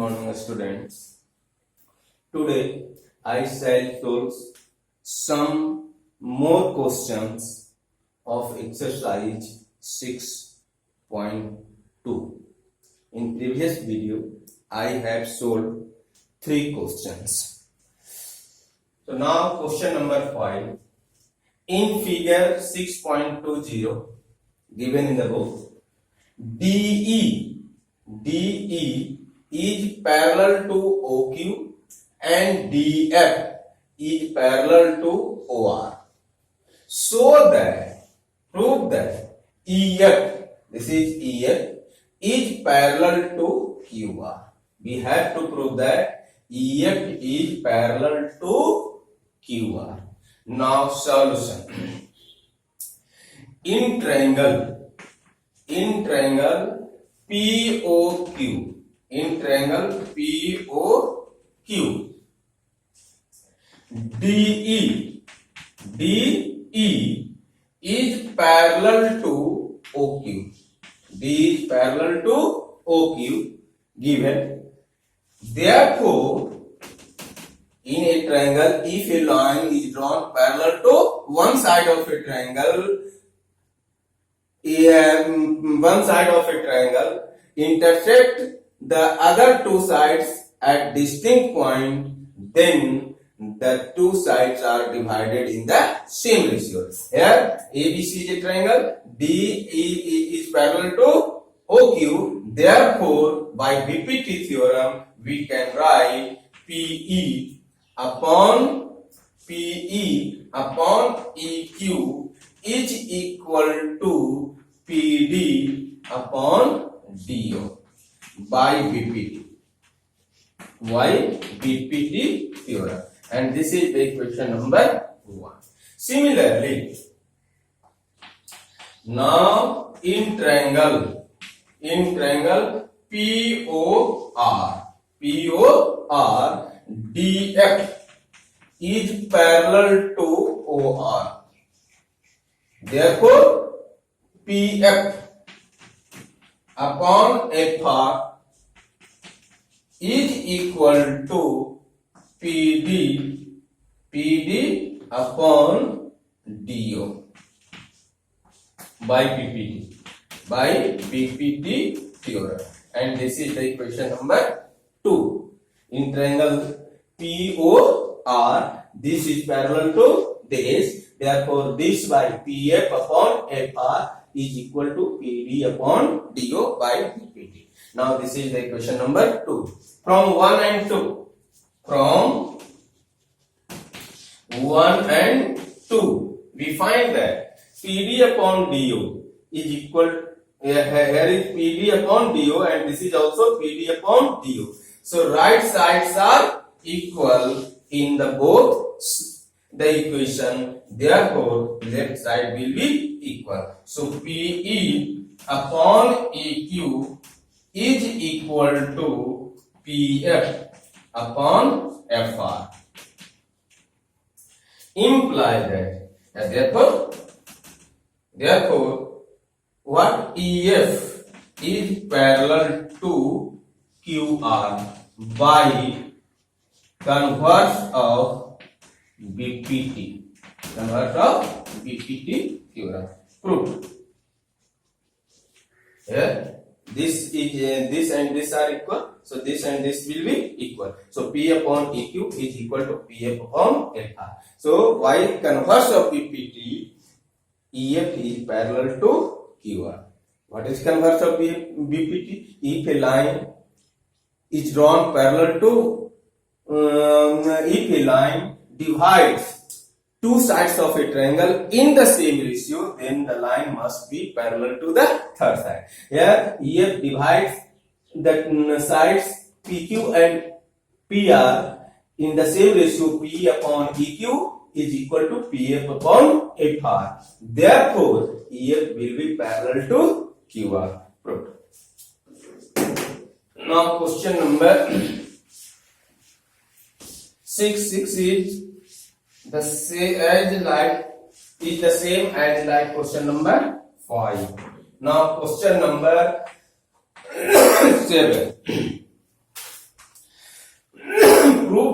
morning, students. Today I shall solve some more questions of exercise 6.2. In previous video, I have solved 3 questions. So now question number 5. In figure 6.20 given in the book, DE is parallel to OQ and DF is parallel to OR. So that, prove that EF, this is EF, is parallel to QR. We have to prove that EF is parallel to QR. Now solution. In triangle POQ, in triangle POQ, DE is parallel to OQ. D is parallel to OQ given. Therefore, in a triangle, if a line is drawn parallel to one side of a triangle, intersect the other two sides at distinct point, then the two sides are divided in the same ratio. Here ABC is a triangle, DE is parallel to OQ. Therefore, by BPT theorem, we can write PE upon EQ is equal to PD upon DO by BPT. Why? BPT theorem. And this is the equation number 1. Similarly, now in triangle POR, DF is parallel to OR. Therefore, PF upon FR is equal to PD upon DO by BPT theorem. And this is the equation number 2. In triangle POR, this is parallel to this. Therefore, this by PF upon FR is equal to PD upon DO by BPT. Now, this is the equation number 2. From 1 and 2. From 1 and 2, we find that PD upon DO is equal. Here is PD upon DO and this is also PD upon DO. So, right sides are equal in the both the equation. Therefore, left side will be equal. So, PE upon EQ is equal to PF upon FR. Imply that. Therefore, what EF is parallel to QR by converse of BPT. Converse of BPT theorem. Proof. Here, this is this and this are equal. So this and this will be equal. So P upon EQ is equal to PF upon FR. So by converse of BPT, EF is parallel to QR. What is converse of BPT? If a line is drawn parallel to, if a line divides two sides of a triangle in the same ratio, then the line must be parallel to the third side. Here, EF divides the sides PQ and PR in the same ratio. P upon EQ is equal to PF upon FR. Therefore, EF will be parallel to QR. Proved. Now, question number 6 is the same as like question number 5. Now, question number 7.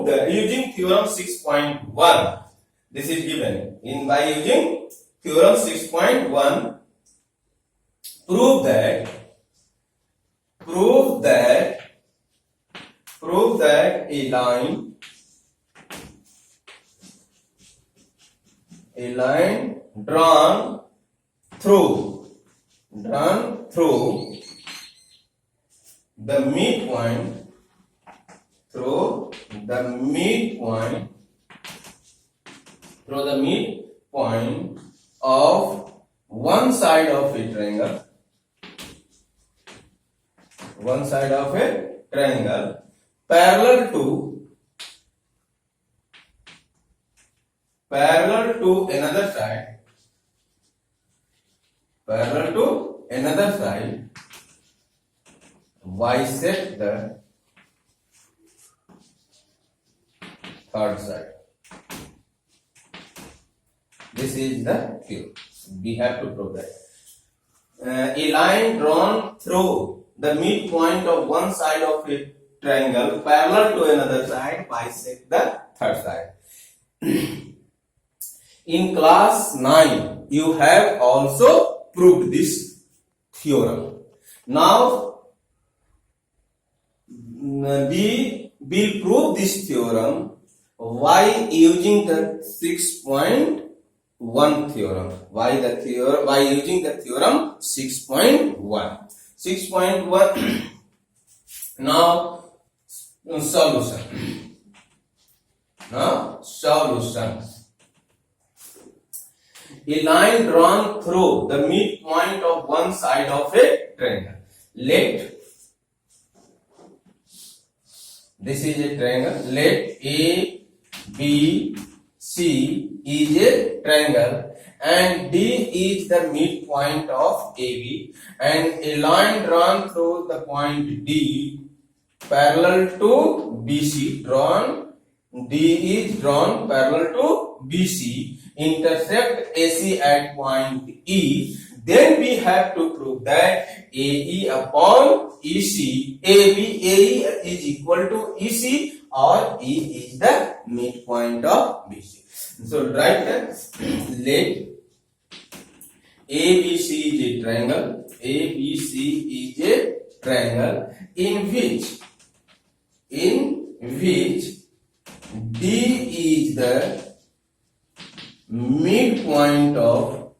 that using theorem 6.1, this is given in by using theorem 6.1, prove that a line drawn through the midpoint of one side of a triangle parallel to another side bisect the third side. This is the theorem. We have to prove that. A line drawn through the midpoint of one side of a triangle parallel to another side bisect the third side. In class 9, you have also proved this theorem. Now, we will prove this theorem by using the 6.1 theorem. By using the theorem 6.1. 6.1. Now, solution. A line drawn through the midpoint of one side of a triangle. This is a triangle. Let A, B, C is a triangle and D is the midpoint of AB, and a line drawn through the point D parallel to BC. D is drawn parallel to BC, intersect AC at point E. Then we have to prove that AE upon EC, AE is equal to EC, or E is the midpoint of BC. So write that. Let ABC is a triangle. ABC is a triangle in which D is the midpoint of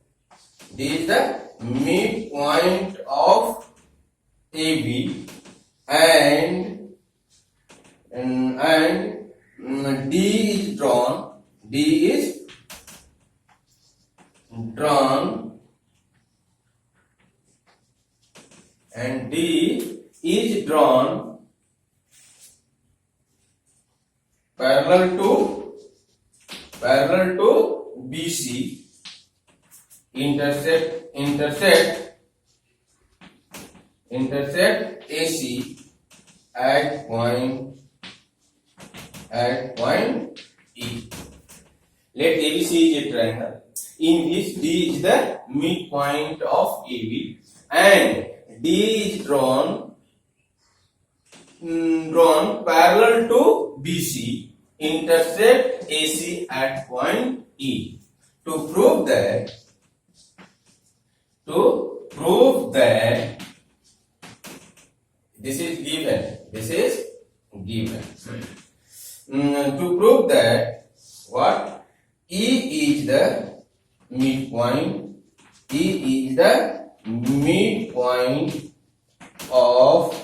AB, and D is drawn and D is drawn parallel to BC, intersect AC at point E. Let ABC is a triangle in which D is the midpoint of AB, and D is drawn parallel to BC, intersect AC at point E. To prove that this is given. To prove that what E is the midpoint of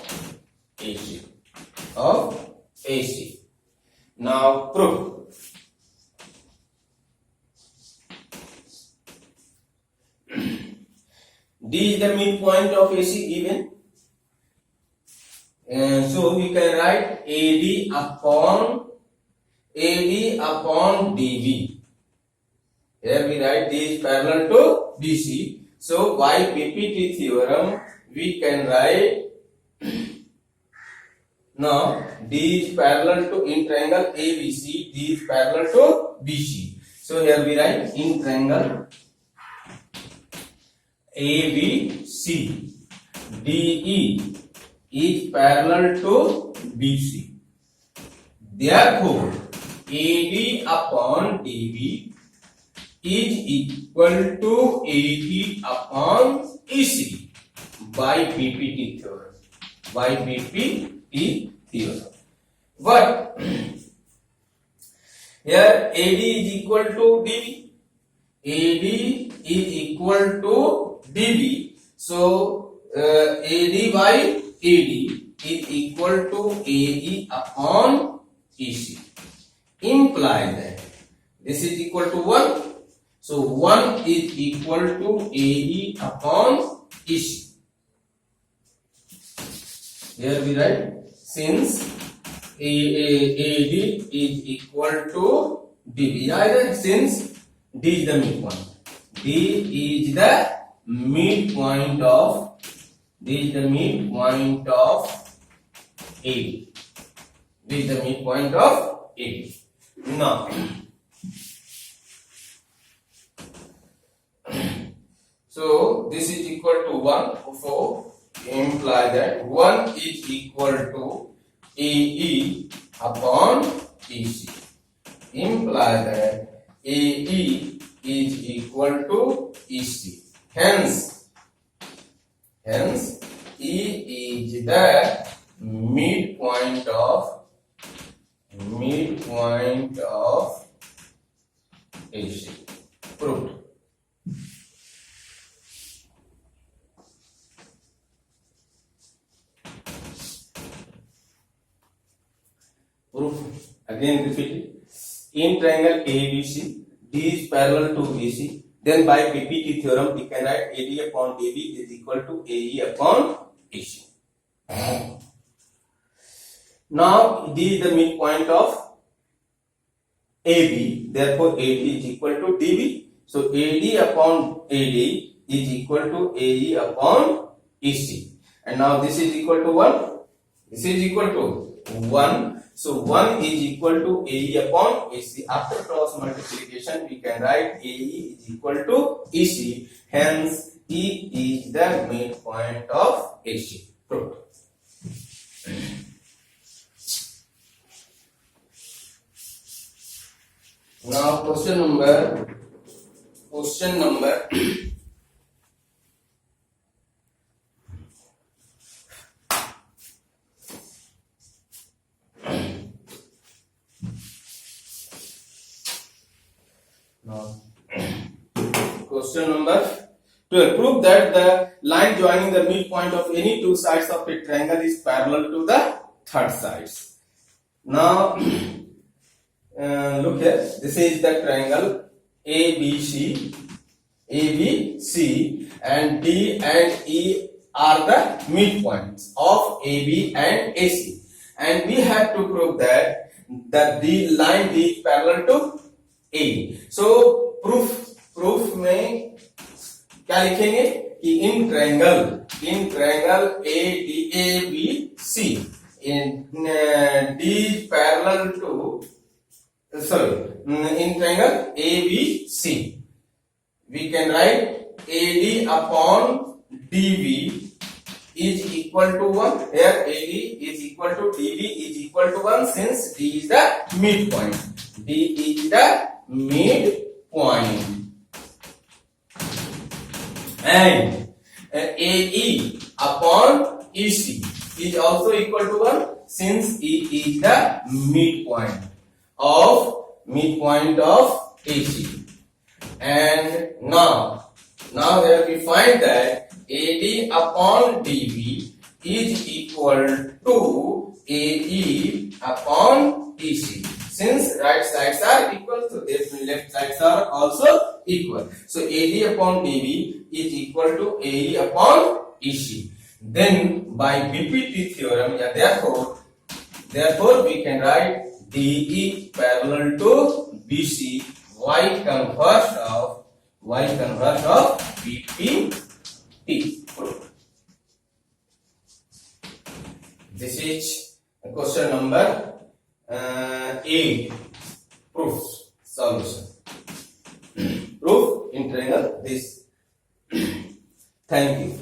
AC. Now prove. D is the midpoint of AC given. So we can write AD upon DB. Here we write D is parallel to BC. So by PPT theorem we can write now D is parallel to, in triangle ABC, D is parallel to BC. So here we write in triangle ABC, DE is parallel to BC. Therefore, AD upon DB is equal to AD upon EC by PPT theorem. By PPT theorem. But here AD is equal to DB. AD is equal to DB. So AD by AD is equal to AE upon EC. Imply that this is equal to 1. So 1 is equal to AE upon EC. Here we write, since AD is equal to DB. Either since D is the midpoint. D is the midpoint of AD. This is the midpoint of AD. Now, so this is equal to 1. So imply that 1 is equal to AE upon EC. Imply that AE is equal to EC. Hence E is the midpoint of AC. Proved. Proof. Again repeat it. In triangle ABC, D is parallel to AC. Then by PPT theorem, we can write AD upon DB is equal to AE upon AC. Now D is the midpoint of AB. Therefore, AD is equal to DB. So AD upon AD is equal to AE upon EC. And now this is equal to 1. This is equal to 1. So 1 is equal to AE upon AC. After cross multiplication, we can write AE is equal to EC. Hence, E is the midpoint of AC. Proved. Now question number Question number 12. Prove that the line joining the midpoint of any two sides of a triangle is parallel to the third sides. Now, look here. This is the triangle ABC, and D and E are the midpoints of AB and AC. And we have to prove that the line D is parallel to A. So proof में क्या लिखेंगे कि in triangle ADABC D parallel to in triangle ABC we can write AD upon DB is equal to 1. Here AD is equal to DB is equal to 1 since D is the midpoint. D is the midpoint. And AE upon EC is also equal to 1 since E is the midpoint of AC. And now here we find that AD upon DB is equal to AE upon EC. Since right sides are equal, so therefore left sides are also equal. So AD upon DB is equal to AE upon EC. Then by PPT theorem, therefore we can write DE parallel to BC. Y converse of PPT. This is question number 8. Proof solution. Proof in triangle this. Thank you.